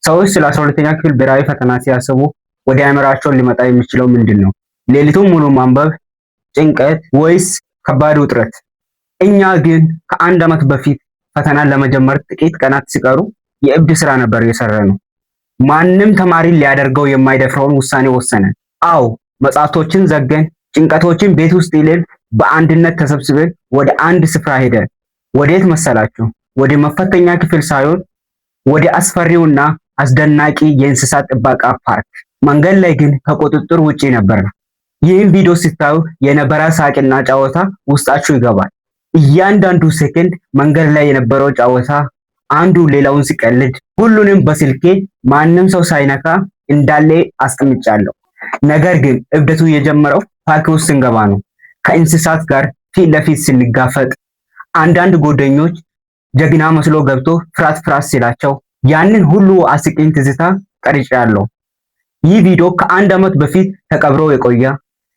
ሰዎች ስለ 12ኛ ክፍል ብሔራዊ ፈተና ሲያስቡ ወደ አእምሯቸው ሊመጣ የሚችለው ምንድን ነው? ሌሊቱን ሙሉ ማንበብ፣ ጭንቀት ወይስ ከባድ ውጥረት? እኛ ግን ከአንድ ዓመት በፊት ፈተናን ለመጀመር ጥቂት ቀናት ሲቀሩ የእብድ ስራ ነበር የሰራነው። ማንም ተማሪ ሊያደርገው የማይደፍረውን ውሳኔ ወሰነን። አዎ፣ መጽሐፍቶችን ዘገን፣ ጭንቀቶችን ቤት ውስጥ ይልን በአንድነት ተሰብስበን ወደ አንድ ስፍራ ሄደን። ወዴት መሰላችሁ? ወደ መፈተኛ ክፍል ሳይሆን ወደ አስፈሪውና አስደናቂ የእንስሳት ጥበቃ ፓርክ። መንገድ ላይ ግን ከቁጥጥር ውጪ ነበር። ይህን ቪዲዮ ስታዩ የነበረ ሳቅና ጨዋታ ውስጣችሁ ይገባል። እያንዳንዱ ሴከንድ መንገድ ላይ የነበረው ጨዋታ፣ አንዱ ሌላውን ሲቀልድ፣ ሁሉንም በስልኬ ማንም ሰው ሳይነካ እንዳለ አስቀምጫለሁ። ነገር ግን እብደቱ የጀመረው ፓርክ ውስጥ ስንገባ ነው። ከእንስሳት ጋር ፊት ለፊት ስንጋፈጥ፣ አንዳንድ ጓደኞች ጀግና መስሎ ገብቶ ፍራት ሲላቸው፣ ያንን ሁሉ አስቂኝ ትዝታ ቀርጫለሁ። ይህ ቪዲዮ ከአንድ ዓመት በፊት ተቀብሮ የቆየ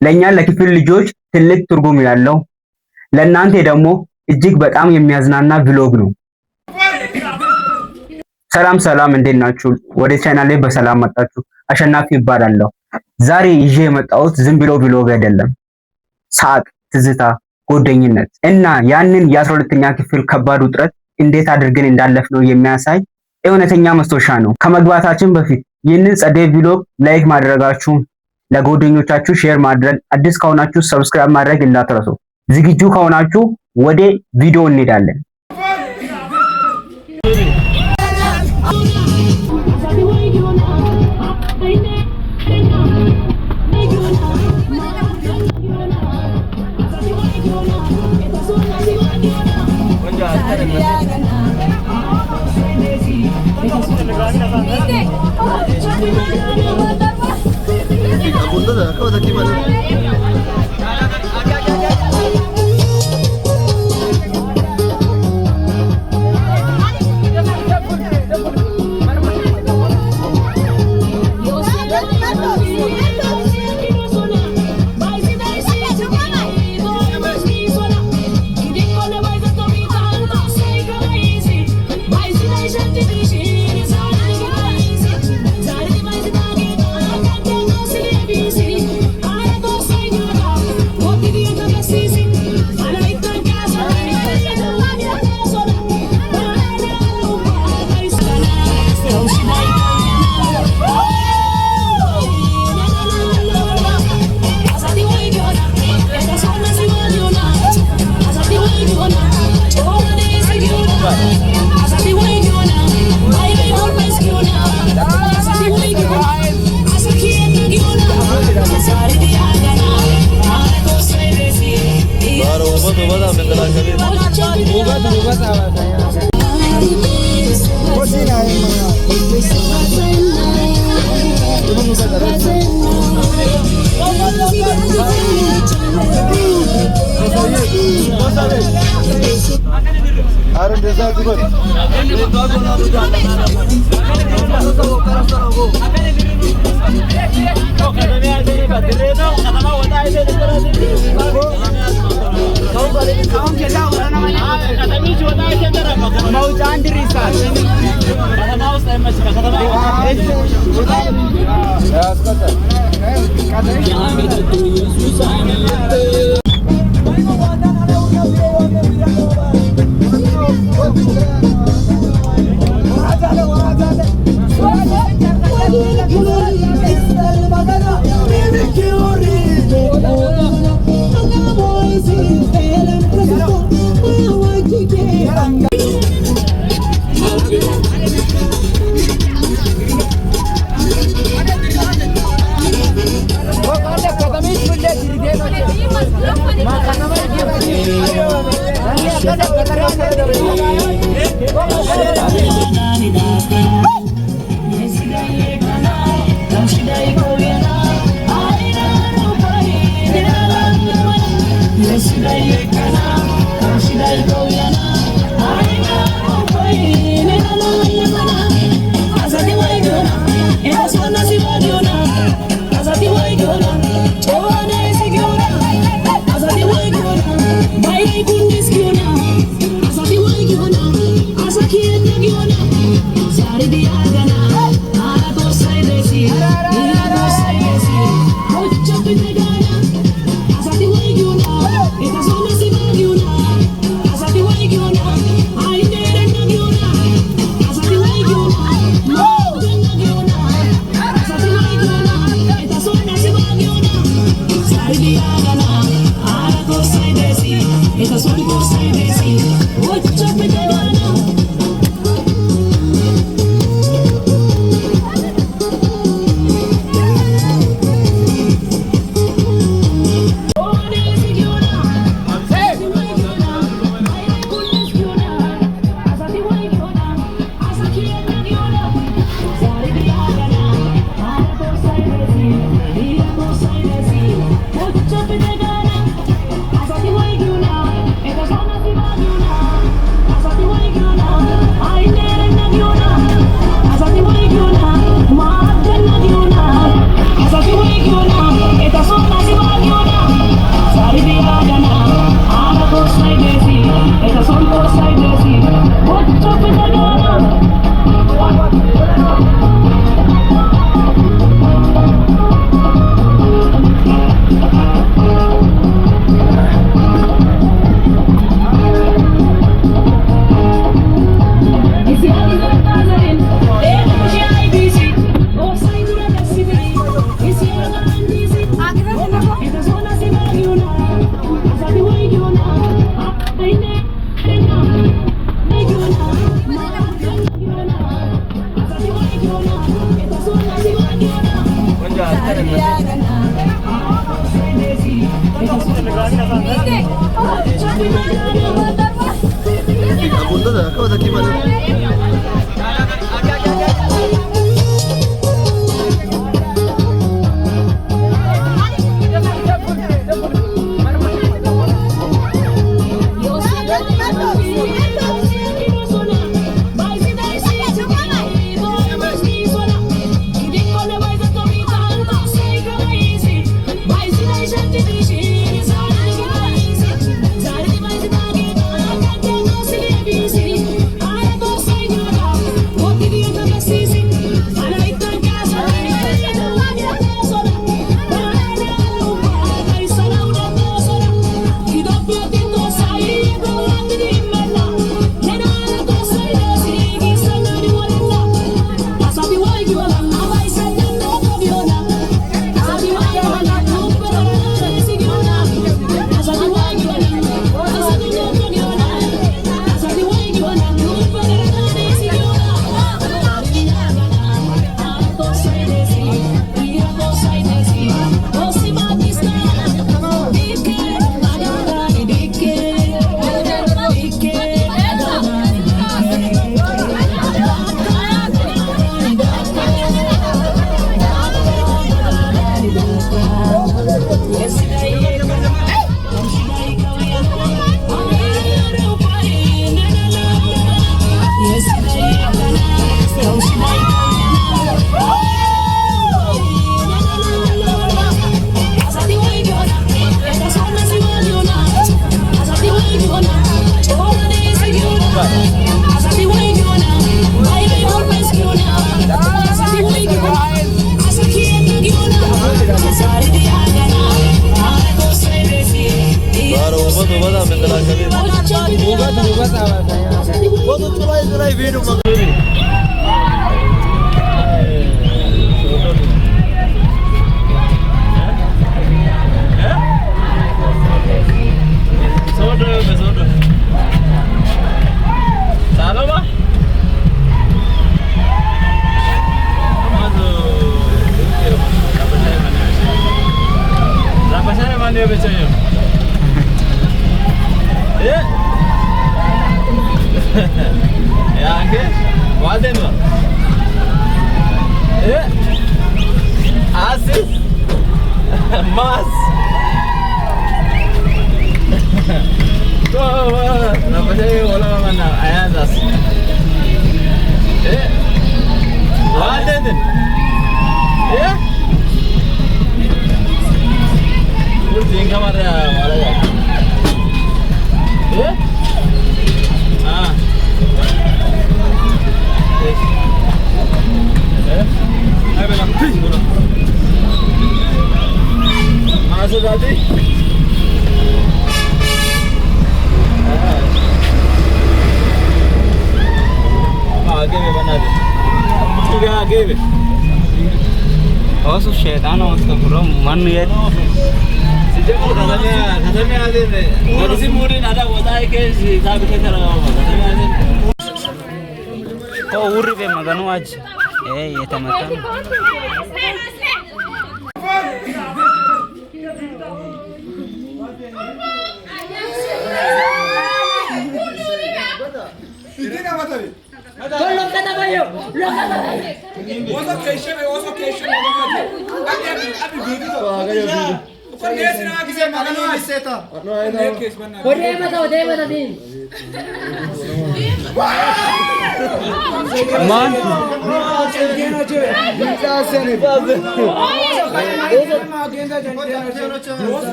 ለኛ ለክፍል ልጆች ትልቅ ትርጉም ያለው፣ ለእናንተ ደግሞ እጅግ በጣም የሚያዝናና ቪሎግ ነው። ሰላም፣ እንዴት ናችሁ? ወደ ቻናሌ በሰላም መጣችሁ። አሸናፊ ይባላለሁ። ዛሬ ይዤ የመጣሁት ዝም ብሎ ቪሎግ አይደለም። ሳቅ፣ ትዝታ፣ ጓደኝነት እና ያንን የ12ኛ ክፍል ከባድ ውጥረት እንዴት አድርገን እንዳለፍነው የሚያሳይ እውነተኛ መስታወሻ ነው። ከመግባታችን በፊት ይህንን ጸደይ ቪሎግ ላይክ ማድረጋችሁ፣ ለጓደኞቻችሁ ሼር ማድረግ፣ አዲስ ከሆናችሁ ሰብስክራይብ ማድረግ እንዳትረሱ። ዝግጁ ከሆናችሁ ወደ ቪዲዮ እንሄዳለን።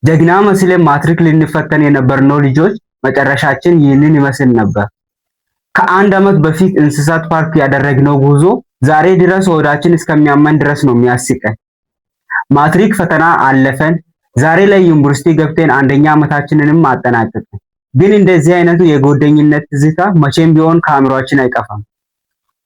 ጀግና መስለን ማትሪክ ልንፈተን የነበርነው ልጆች መጨረሻችን ይህንን ይመስል ነበር። ከአንድ ዓመት በፊት እንስሳት ፓርክ ያደረግነው ጉዞ ዛሬ ድረስ ሆዳችን እስከሚያመን ድረስ ነው የሚያስቀን። ማትሪክ ፈተና አለፈን። ዛሬ ላይ ዩኒቨርሲቲ ገብተን አንደኛ ዓመታችንንም አጠናቀቅን። ግን እንደዚህ አይነቱ የጓደኝነት ትዝታ መቼም ቢሆን ከአእምሯችን አይጠፋም።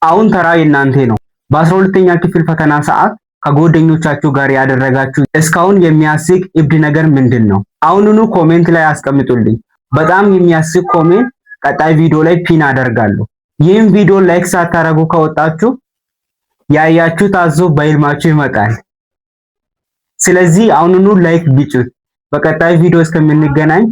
አሁን ተራ የእናንተ ነው። በ12ኛ ክፍል ፈተና ሰዓት ከጓደኞቻችሁ ጋር ያደረጋችሁ እስካሁን የሚያስቅ እብድ ነገር ምንድን ነው? አሁኑኑ ኮሜንት ላይ አስቀምጡልኝ። በጣም የሚያስቅ ኮሜንት ቀጣይ ቪዲዮ ላይ ፒን አደርጋለሁ። ይህን ቪዲዮ ላይክ ሳታረጉ ከወጣችሁ ያያችሁት አዞ በህልማችሁ ይመጣል። ስለዚህ አሁኑኑ ላይክ ቢጩት። በቀጣይ ቪዲዮ እስከምንገናኝ